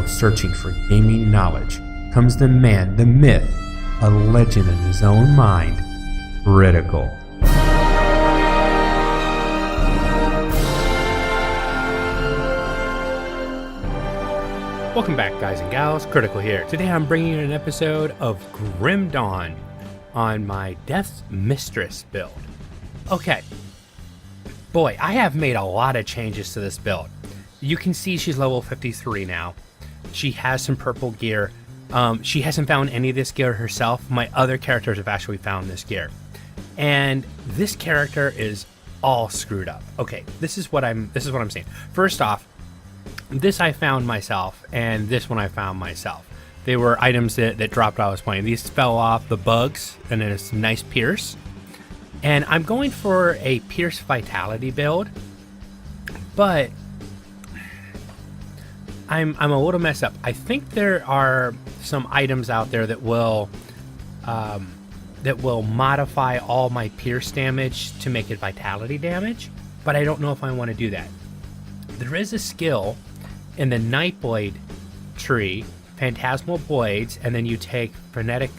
world searching for gaming knowledge comes the man, the myth, a legend in his own mind, Critical. Welcome back, guys and gals. Critical here. Today I'm bringing you an episode of Grim Dawn on my Death's Mistress build. Okay. Boy, I have made a lot of changes to this build. You can see she's level 53 now. She has some purple gear. She hasn't found any of this gear herself. My other characters have actually found this gear. And this character is all screwed up. Okay, this is what I'm saying. First off, this I found myself, and this one I found myself. They were items that dropped while I was playing. These fell off the bugs, and then it's a nice pierce. And I'm going for a pierce vitality build, but I'm a little messed up. I think there are some items out there that will modify all my pierce damage to make it vitality damage, but I don't know if I want to do that. There is a skill in the Nightblade tree, Phantasmal Blades, and then you take frenetic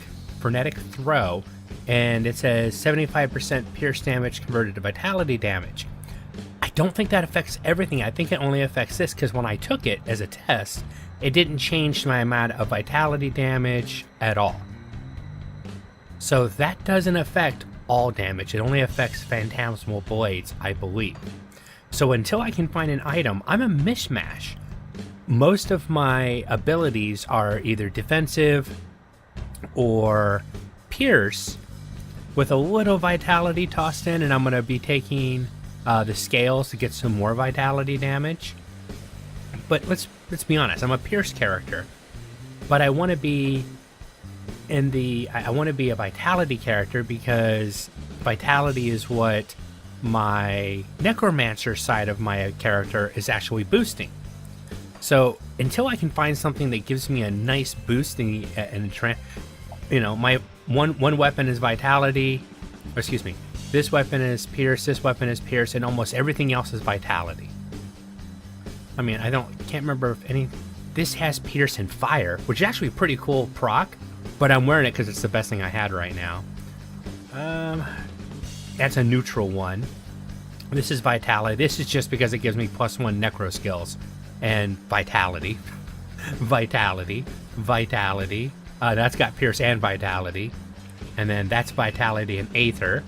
throw, and it says 75% pierce damage converted to vitality damage. I don't think that affects everything. I think it only affects this because when I took it as a test, it didn't change my amount of vitality damage at all. So that doesn't affect all damage. It only affects Phantasmal Blades, I believe. So until I can find an item, I'm a mishmash. Most of my abilities are either defensive or pierce with a little vitality tossed in, and I'm going to be taking the scales to get some more vitality damage. But let's be honest, I'm a pierce character, but I want to be a vitality character because vitality is what my necromancer side of my character is actually boosting. So until I can find something that gives me a nice boost my one weapon is vitality, this weapon is pierce, this weapon is pierce, and almost everything else is vitality. I mean, can't remember if any. This has pierce and fire, which is actually a pretty cool proc, but I'm wearing it because it's the best thing I had right now. That's a neutral one. This is vitality. This is just because it gives me +1 necro skills and vitality. Vitality. That's got pierce and vitality. And then that's vitality and aether.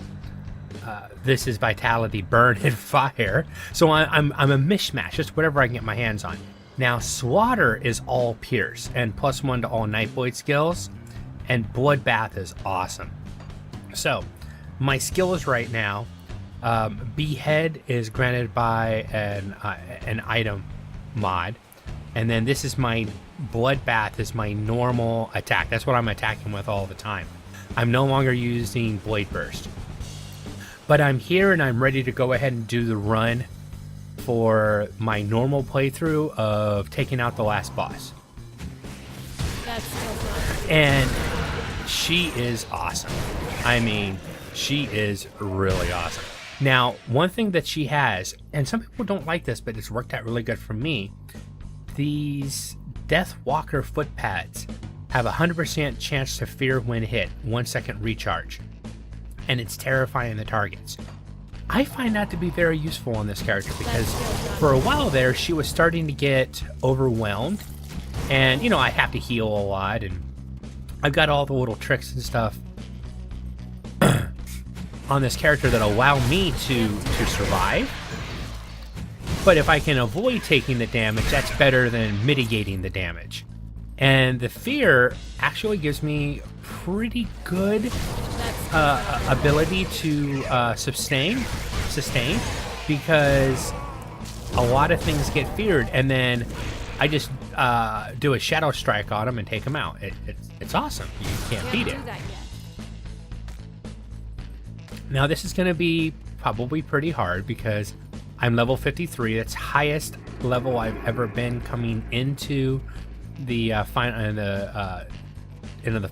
This is vitality, burn, and fire. So I'm a mishmash, just whatever I can get my hands on. Now, slaughter is all pierce and +1 to all Nightblade skills. And bloodbath is awesome. So my skills right now, behead is granted by an item mod, and then this is my bloodbath is my normal attack. That's what I'm attacking with all the time. I'm no longer using blade burst, but I'm here and I'm ready to go ahead and do the run for my normal playthrough of taking out the last boss. That's so fun. And she is awesome. I mean, she is really awesome. Now, one thing that she has, and some people don't like this, but it's worked out really good for me, these Death Walker foot pads have a 100% chance to fear when hit, 1 second recharge, and it's terrifying the targets. I find that to be very useful on this character because for a while there, she was starting to get overwhelmed, and I have to heal a lot, and I've got all the little tricks and stuff on this character that allow me to survive. But if I can avoid taking the damage, that's better than mitigating the damage. And the fear actually gives me pretty good ability to sustain, because a lot of things get feared, and then I just do a shadow strike on them and take them out. It's awesome. You can't beat it. Now this is going to be probably pretty hard because I'm level 53. That's highest level I've ever been coming into the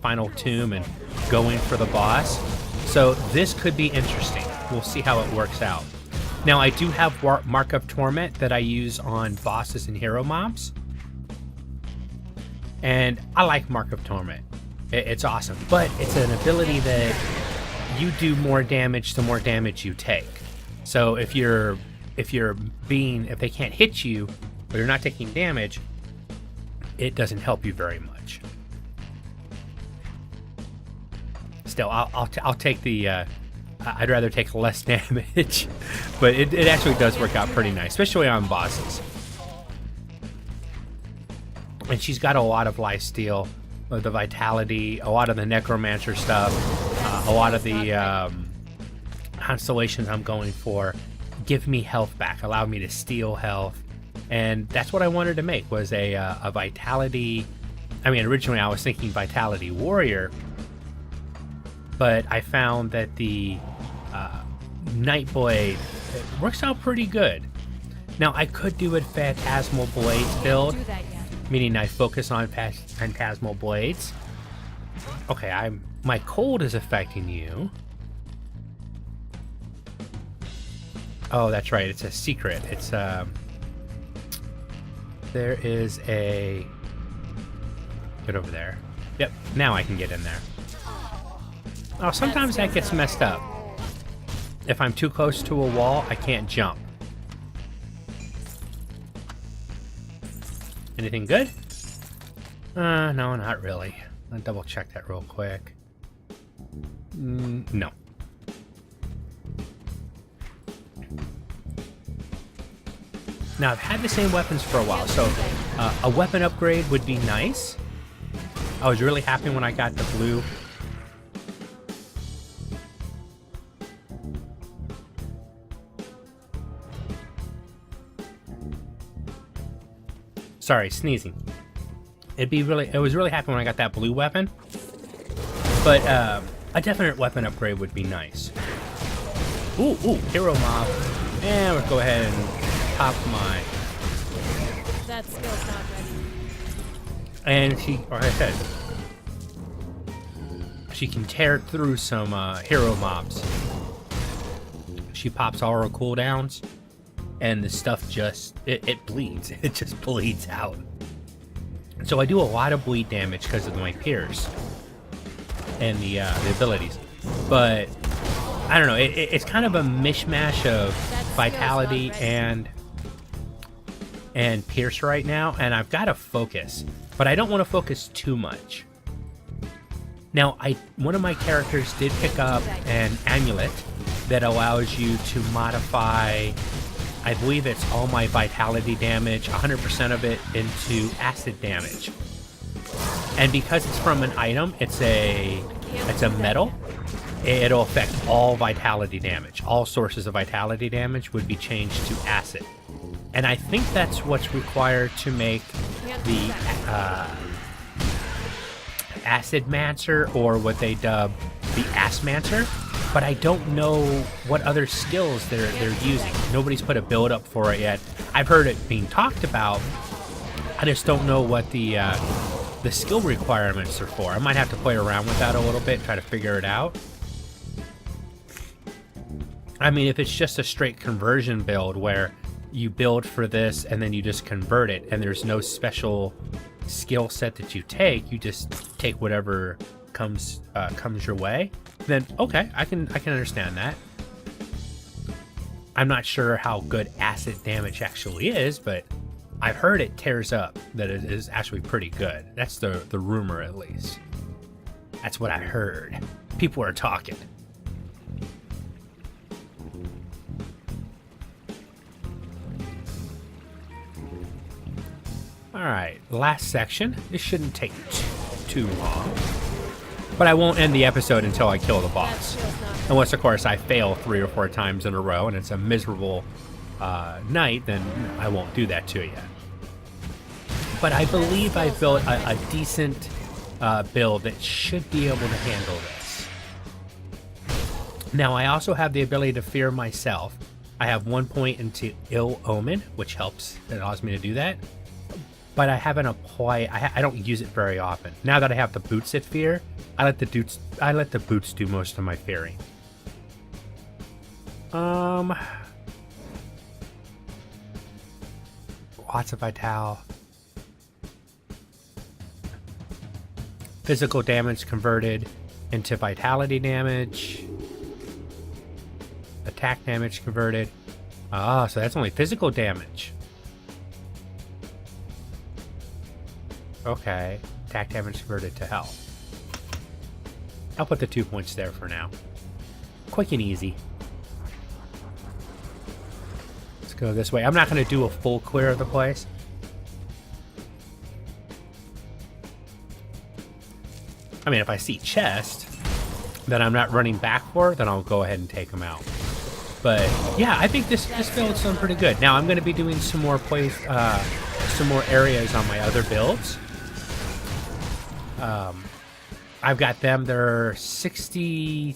final tomb and going for the boss. So this could be interesting. We'll see how it works out. Now I do have Mark of Torment that I use on bosses and hero mobs. And I like Mark of Torment. It's awesome. But it's an ability that you do more damage the more damage you take. So if they can't hit you, but you're not taking damage, it doesn't help you very much. Still, I'll take the. I'd rather take less damage, but it actually does work out pretty nice, especially on bosses. And she's got a lot of lifesteal, the vitality, a lot of the necromancer stuff, a lot of the constellations I'm going for. Give me health back, allow me to steal health, and that's what I wanted to make, was a vitality. I mean, originally I was thinking vitality warrior, but I found that the Nightblade works out pretty good. Now I could do a Phantasmal Blades build, meaning I focus on Phantasmal Blades. Okay, my cold is affecting you. Oh, that's right. It's a secret. It's there is a. Get over there. Yep. Now I can get in there. Oh, sometimes that gets messed up. If I'm too close to a wall, I can't jump. Anything good? No, not really. I'll double check that real quick. No. Now, I've had the same weapons for a while, so a weapon upgrade would be nice. I was really happy when I got the blue. Sorry, sneezing. It was really happy when I got that blue weapon. But a definite weapon upgrade would be nice. Ooh, hero mob. And we'll go ahead and pop my. That skill's not ready. And like I said, she can tear through some hero mobs. She pops all her cooldowns, and the stuff just it bleeds. It just bleeds out. So I do a lot of bleed damage because of my pierce and the abilities, but I don't know. It's kind of a mishmash of vitality and pierce right now, and I've got to focus, but I don't want to focus too much. Now, one of my characters did pick up an amulet that allows you to modify, I believe it's all my vitality damage, 100% of it, into acid damage. And because it's from an item, it's a metal, it'll affect all vitality damage. All sources of vitality damage would be changed to acid. And I think that's what's required to make the Acid Mancer, or what they dub the Assmancer. But I don't know what other skills they're using. Nobody's put a build up for it yet. I've heard it being talked about. I just don't know what the skill requirements are for. I might have to play around with that a little bit, try to figure it out. I mean, if it's just a straight conversion build where you build for this and then you just convert it, and there's no special skill set that you take, you just take whatever comes your way, then okay, I can understand that. I'm not sure how good acid damage actually is, but I've heard it tears up, that it is actually pretty good. That's the rumor, at least. That's what I heard. People are talking. Alright, last section. This shouldn't take too long. But I won't end the episode until I kill the boss. Unless, of course, I fail 3 or 4 times in a row and it's a miserable night, then I won't do that to you. But I believe I built a decent build that should be able to handle this. Now, I also have the ability to fear myself. I have 1 point into Ill Omen, which helps. It allows me to do that. But I haven't applied. I don't use it very often. Now that I have the boots at fear, I let the boots do most of my fearing. Lots of vital. Physical damage converted into vitality damage. Attack damage converted. Ah, so that's only physical damage. Okay. Attack damage converted to health. I'll put the 2 points there for now. Quick and easy. Let's go this way. I'm not going to do a full clear of the place. I mean, if I see chest that I'm not running back for, then I'll go ahead and take them out. But yeah, I think this build's done pretty good. Now I'm going to be doing some more some more areas on my other builds. I've got them. They're 65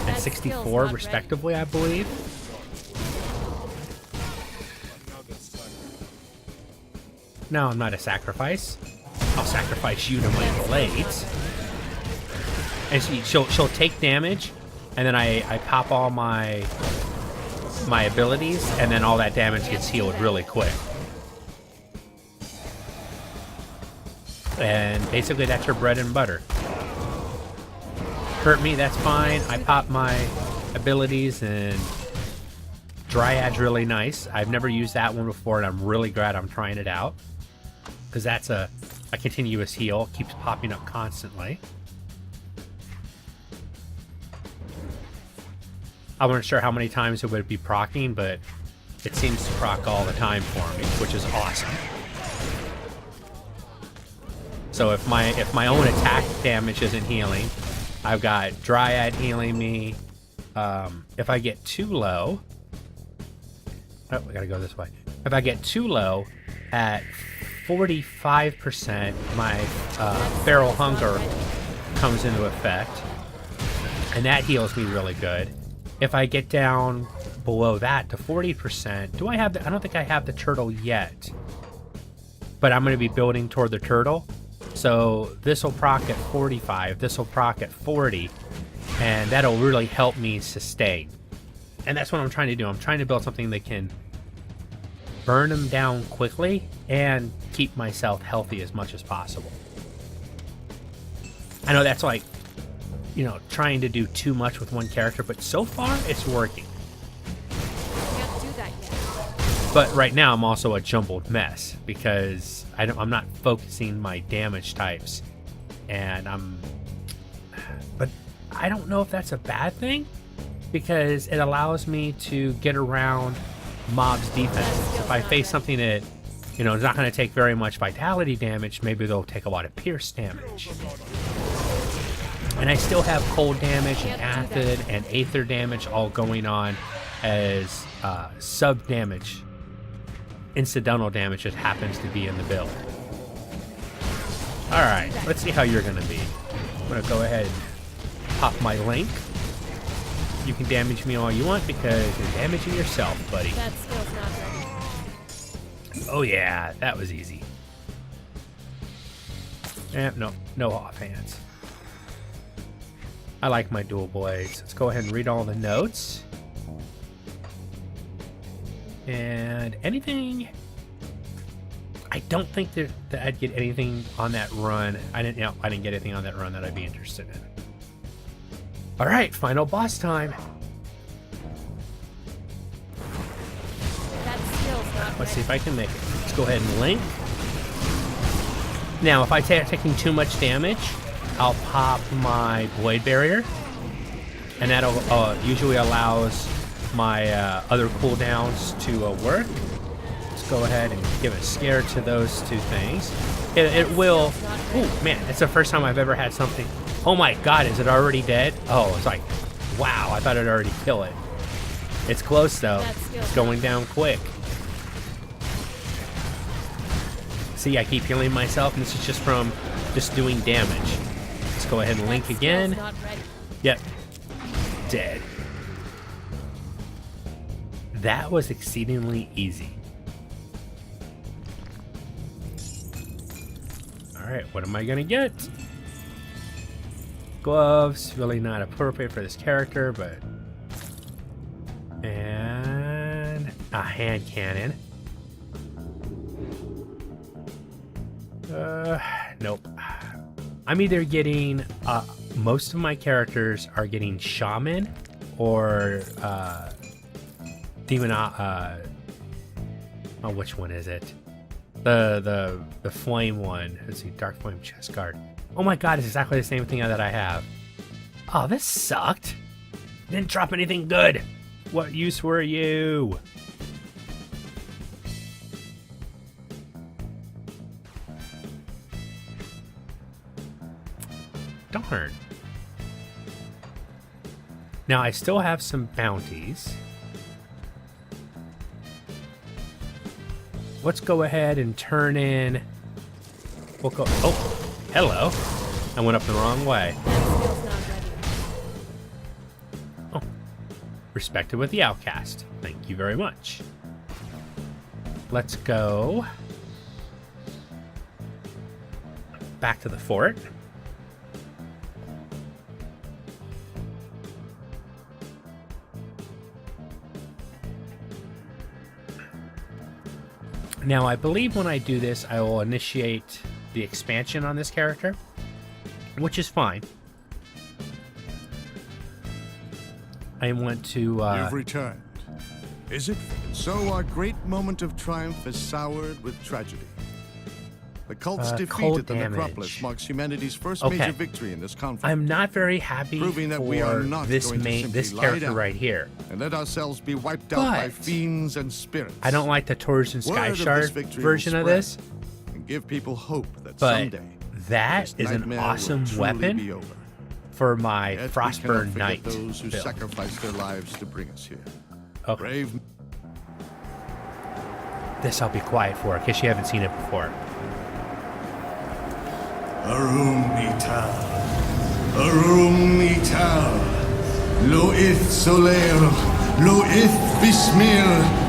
and 64 respectively, I believe. No, I'm not a sacrifice. I'll sacrifice you to my blades. And she'll take damage, and then I pop all my abilities, and then all that damage gets healed really quick. And basically that's her bread and butter. Hurt me, that's fine. I pop my abilities, and Dryad's really nice. I've never used that one before, and I'm really glad I'm trying it out. Because that's a continuous heal. It keeps popping up constantly. I wasn't sure how many times it would be proccing, but it seems to proc all the time for me, which is awesome. So if my own attack damage isn't healing, I've got Dryad healing me. If I get too low, oh, we gotta go this way. If I get too low at 45%, my feral hunger comes into effect, and that heals me really good. If I get down below that to 40%, I don't think I have the turtle yet, but I'm going to be building toward the turtle. So this will proc at 45, this will proc at 40, and that'll really help me sustain. And that's what I'm trying to do. I'm trying to build something that can burn them down quickly and keep myself healthy as much as possible. I know that's like, you know, trying to do too much with one character, but so far it's working. Can't do that yet. But right now I'm also a jumbled mess because I'm not focusing my damage types, and but I don't know if that's a bad thing, because it allows me to get around mobs' defenses. If I face something that, you know, is not going to take very much vitality damage, maybe they'll take a lot of pierce damage. And I still have cold damage and acid and aether damage all going on as sub damage, incidental damage that happens to be in the build. Alright, let's see how you're going to be. I'm going to go ahead and pop my link. You can damage me all you want because you're damaging yourself, buddy. That skill's not ready. Oh yeah, that was easy. No offhands. I like my dual blades. Let's go ahead and read all the notes. And anything... I don't think that I'd get anything on that run. I didn't get anything on that run that I'd be interested in. Alright, final boss time. That skill's not Let's see ready. if I can make it. Let's go ahead and link. Now, if I taking too much damage, I'll pop my blade barrier, and that'll usually allows my other cooldowns to work. Let's go ahead and give a scare to those two things. It will. Oh man, it's the first time I've ever had something. Oh my god, is it already dead? Oh, it's like, wow, I thought it'd already kill it. It's close though. It's going down quick. See, I keep healing myself, and this is just from doing damage. Let's go ahead and link again. Not ready. Yep. Dead. That was exceedingly easy. Alright, what am I gonna get? Gloves, really not appropriate for this character, but... And... a hand cannon. Nope. I'm either getting, most of my characters are getting Shaman or, Demon, which one is it? The flame one. Let's see, Dark Flame Chest Guard. Oh my god, it's exactly the same thing that I have. Oh, this sucked. Didn't drop anything good. What use were you? Darn. Now I still have some bounties. Let's go ahead and turn in. We'll go. Oh, hello. I went up the wrong way. That skill's not ready. Oh, respected with the outcast. Thank you very much. Let's go back to the fort. Now, I believe when I do this, I will initiate the expansion on this character, which is fine. I want to... You've returned. Is it? So our great moment of triumph is soured with tragedy. The cults defeated the Necropolis marks humanity's first major victory in this conflict. I'm not very happy proving that for we are not this going to this simply character lie down right here. And let ourselves be wiped out by fiends and spirits. I don't like the Torsion Sky Shard version of this. And give people hope that but someday that is an awesome weapon for my Frostburn Knight those who build. sacrificed their lives to bring us here. Okay. Brave. This I'll be quiet for, in case you haven't seen it before. Arum Ital, Arum Ital, Loith Soler, Loith Bismir,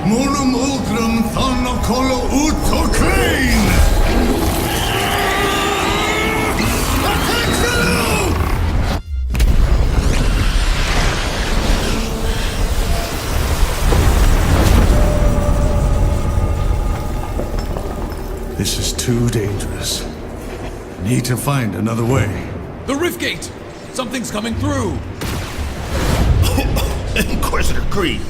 Monum Ulgrum Thonocolo Uto Crane! This is too dangerous. Need to find another way. The rift gate! Something's coming through! Inquisitor Creed.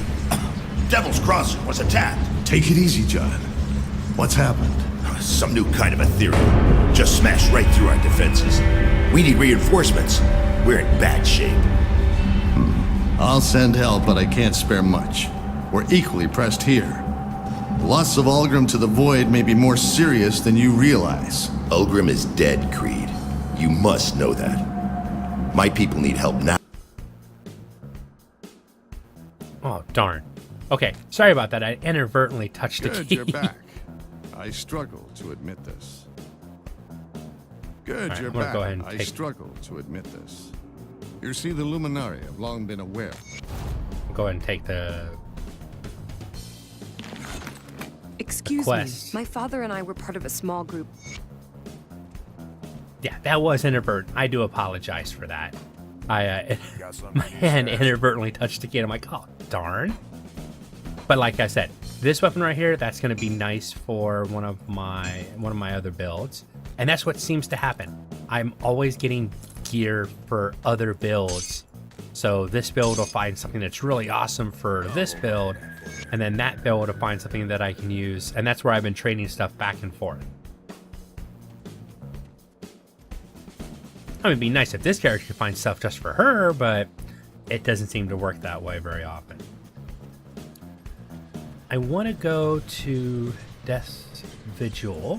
Devil's Crossing was attacked. Take it easy, John. What's happened? Some new kind of Ethereum. Just smashed right through our defenses. We need reinforcements. We're in bad shape. I'll send help, but I can't spare much. We're equally pressed here. The loss of Ulgrim to the Void may be more serious than you realize. Ulgrim is dead, Creed. You must know that. My people need help now. Oh, darn. Okay, sorry about that. I inadvertently touched the Good, key. you're back. I struggle to admit this. Good, Right, you're I'm gonna back. go ahead and I take- struggle to admit this. You see, the Luminari have long been aware. I'll go ahead and take the... Excuse me, quest. my father and I were part of a small group. Yeah, that was inadvertent. I do apologize for that. I my hand inadvertently touched the key. I'm like, oh, darn. But like I said, this weapon right here, that's going to be nice for one of my other builds. And that's what seems to happen. I'm always getting gear for other builds. So this build will find something that's really awesome for this build, and then that build will find something that I can use. And that's where I've been trading stuff back and forth. I mean, it'd be nice if this character could find stuff just for her, but it doesn't seem to work that way very often. I want to go to Death's Vigil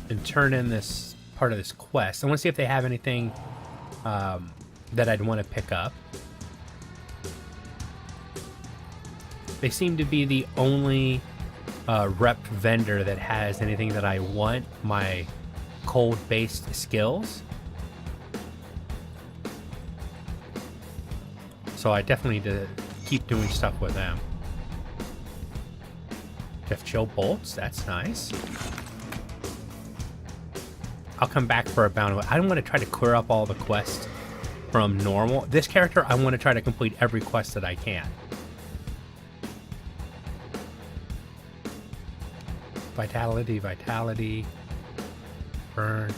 and turn in this part of this quest. I want to see if they have anything that I'd want to pick up. They seem to be the only rep vendor that has anything that I want, my cold-based skills. So I definitely need to keep doing stuff with them. Death Chill Bolts, that's nice. I'll come back for a bounty. I don't want to try to clear up all the quests from normal. This character, I want to try to complete every quest that I can. Vitality, vitality. Burn.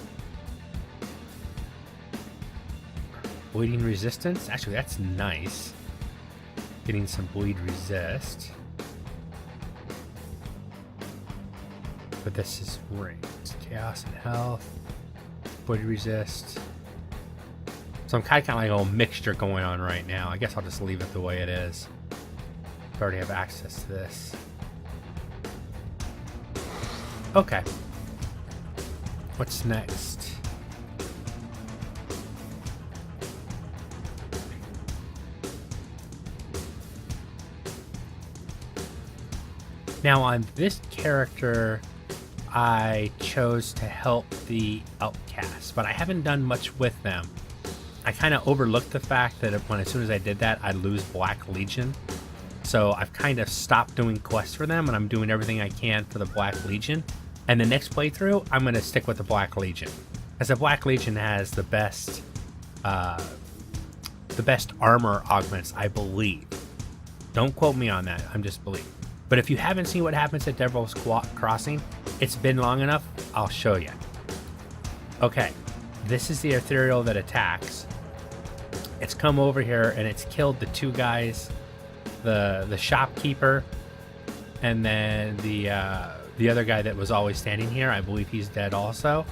Bleeding resistance. Actually, that's nice. Getting some bleed resist. But this is rings. Chaos and health. Bleed resist. So I'm kind of like a little mixture going on right now. I guess I'll just leave it the way it is. I already have access to this. Okay. What's next? Now on this character, I chose to help the outcasts, but I haven't done much with them. I kind of overlooked the fact that as soon as I did that, I'd lose Black Legion. So I've kind of stopped doing quests for them, and I'm doing everything I can for the Black Legion. And the next playthrough, I'm going to stick with the Black Legion, as the Black Legion has the best armor augments, I believe. Don't quote me on that. I'm just believing. But if you haven't seen what happens at Devil's Crossing, it's been long enough. I'll show you. Okay, this is the ethereal that attacks. It's come over here and it's killed the two guys, the shopkeeper, and then the other guy that was always standing here. I believe he's dead also.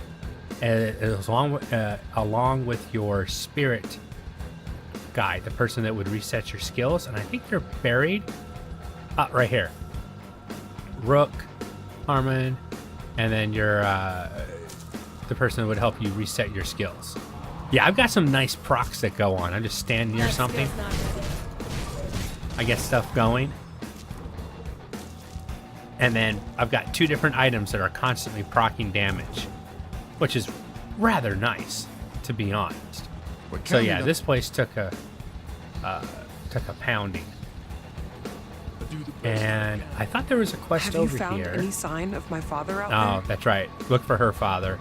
Along with your spirit guy, the person that would reset your skills, and I think they're buried right here. Rook, Harmon, and then your the person that would help you reset your skills. Yeah, I've got some nice procs that go on. I just stand near something. I get stuff going. And then I've got two different items that are constantly proccing damage, which is rather nice, to be honest. So yeah, this place took a pounding. And I thought there was a quest over here. Have you found any sign of my father out there? Oh, that's right. Look for her father.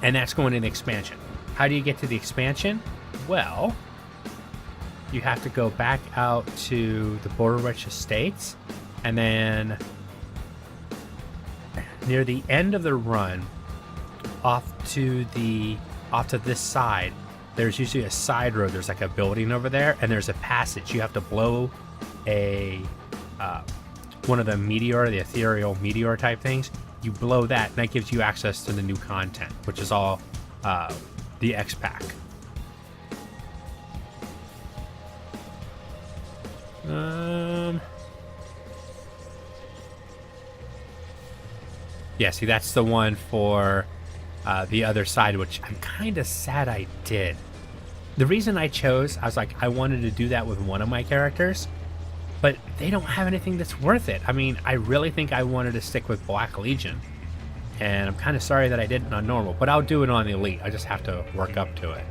And that's going in the expansion. How do you get to the expansion? Well, you have to go back out to the Borderwitch Estates, and then near the end of the run, off to this side, there's usually a side road. There's like a building over there, and there's a passage. You have to blow one of the meteor, the ethereal meteor type things. You blow that, and that gives you access to the new content, which is all the X pack. Yeah, see, that's the one for the other side, which I'm kind of sad I did. The reason I chose, I was like, I wanted to do that with one of my characters, but they don't have anything that's worth it. I mean, I really think I wanted to stick with Black Legion, and I'm kind of sorry that I didn't on normal, but I'll do it on the Elite. I just have to work up to it.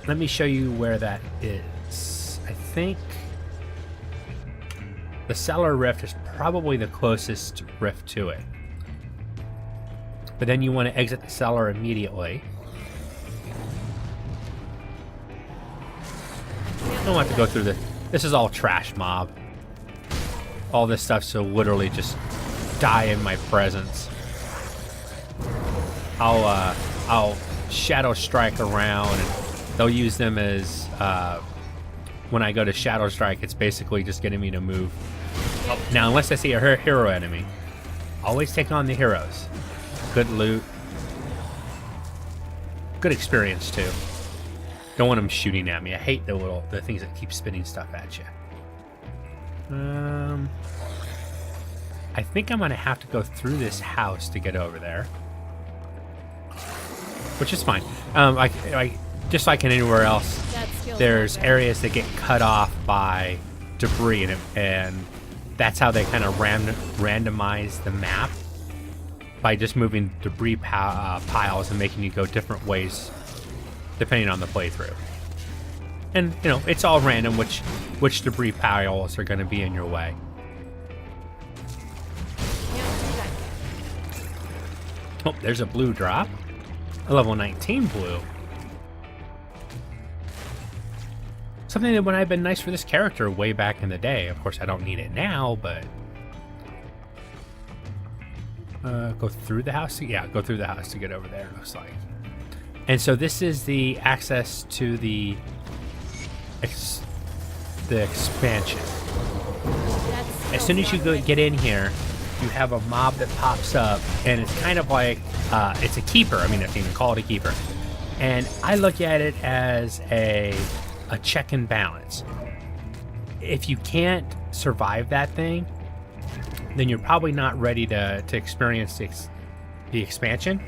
Let me show you where that is. I think the Cellar Rift is probably the closest rift to it. But then you want to exit the cellar immediately. I don't have to go through this is all trash mob. All this stuff so literally just die in my presence. I'll shadow strike around, and they'll use them as when I go to shadow strike, it's basically just getting me to move. Oh, now unless I see a hero enemy, always take on the heroes. Good loot, good experience too. Don't want them shooting at me. I hate the things that keep spitting stuff at you. I think I'm gonna have to go through this house to get over there, which is fine. Just like in anywhere else, there's areas that get cut off by debris, and that's how they kind of randomize the map, by just moving debris piles and making you go different ways depending on the playthrough. And you know, it's all random which debris piles are going to be in your way. Oh, there's a blue drop. A level 19 blue. Something that would have been nice for this character way back in the day. Of course, I don't need it now, but Go through the house? Yeah, go through the house to get over there, it looks like. And so this is the access to the expansion. As soon as you get in here, you have a mob that pops up, and it's kind of like, it's a keeper. I mean, if you can call it a keeper. And I look at it as a check and balance. If you can't survive that thing, then you're probably not ready to experience the expansion.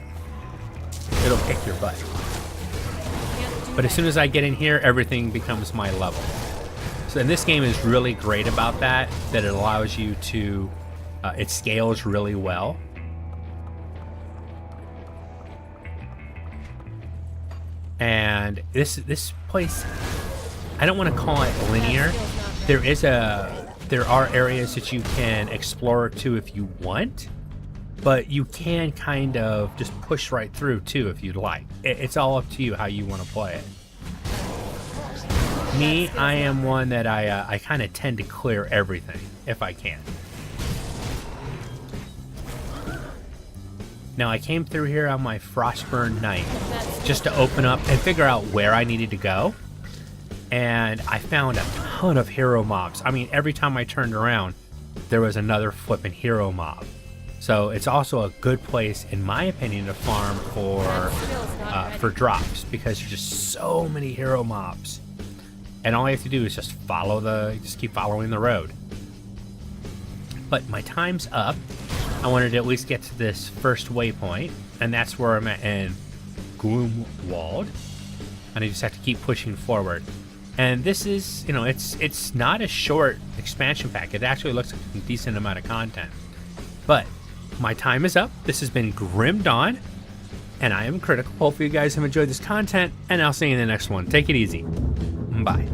It'll kick your butt. But as soon as I get in here, everything becomes my level. So, and this game is really great about that it allows you to, it scales really well. And this place, I don't want to call it linear. There are areas that you can explore too if you want, but you can kind of just push right through too if you'd like. It's all up to you how you want to play it. Me, I am one that I kind of tend to clear everything if I can. Now I came through here on my Frostburn Knight just to open up and figure out where I needed to go. And I found a ton of hero mobs. I mean, every time I turned around, there was another flipping hero mob. So it's also a good place, in my opinion, to farm for drops, because there's just so many hero mobs. And all you have to do is just keep following the road. But my time's up. I wanted to at least get to this first waypoint, and that's where I'm at in Gloomwald. And I just have to keep pushing forward. And this is, you know, it's not a short expansion pack. It actually looks like a decent amount of content. But my time is up. This has been Grim Dawn, and I am Critical. Hopefully you guys have enjoyed this content, and I'll see you in the next one. Take it easy. Bye.